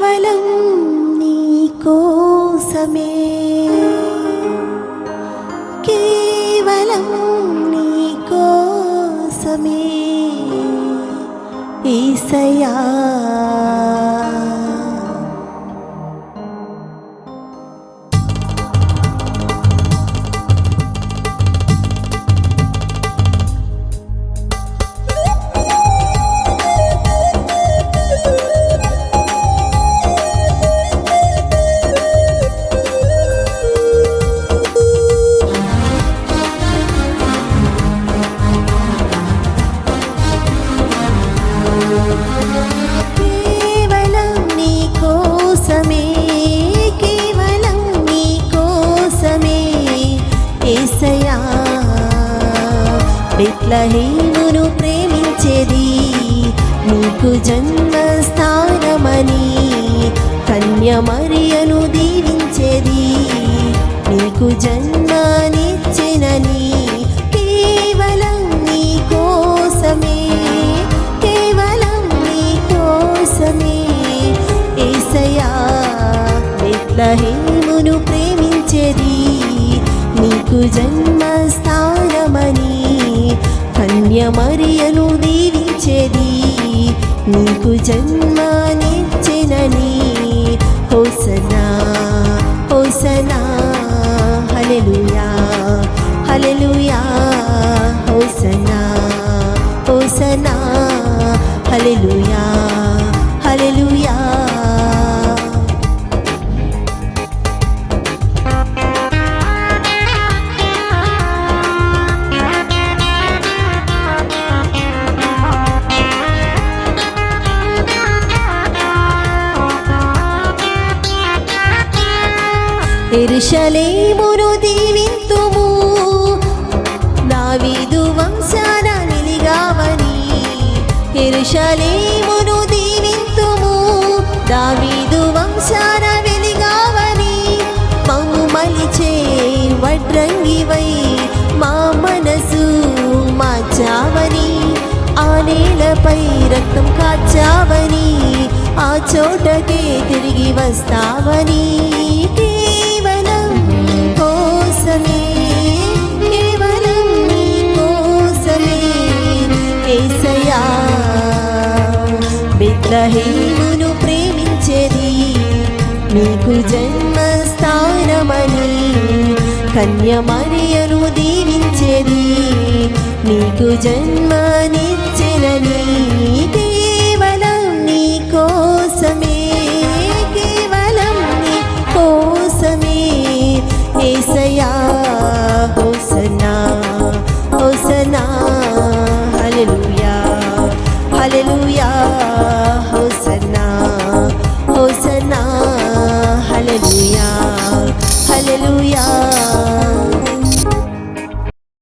కేవలం నీ కోసమే, కేవలం నీ కోసమే యేసయ్యా. బెత్లెహేమును ప్రేమించేది నీకు జన్మస్థానమని, కన్య మరియను దీవించేది నీకు జన్మనిచ్చెనని. కేవలం నీ కోసమే, కేవలం నీ కోసమే యేసయ్యా. బెత్లెహేమును ప్రేమించేది నీకు జన్మస్థానమని, కన్య మరియను దీవించేది నీకు జన్మనిచ్చెనని. హోసన్నా హోసన్నా హల్లెలూయా హల్లెలూయా. హోసన్నా హోసన్నా హల్లెలూయా హల్లెలూయా. యెరూషలేమును దీవింతుము, దావీదు వంశాన వెలిగావని. యెరూషలేమును దీవింతుము, దావీదు వంశాన వెలిగావని. మమ్ము మలిచే వడ్రంగివై మా మనసు మార్చావని, ఆ నేలపై రక్తం కాచావని, ఆ చోటకే తిరిగి వస్తావని. కేవలం నీ కోసమే, కేవలం నీ కోసమే యేసయ్యా. బెత్లెహేమును ప్రేమించేది నీకు జన్మస్థానమని, కన్య మరియను దీవించేది నీకు జన్మనిచ్చెనని. కేవలం నీ కోసమే, కేవలం నీ కోసమే యేసయ్యా.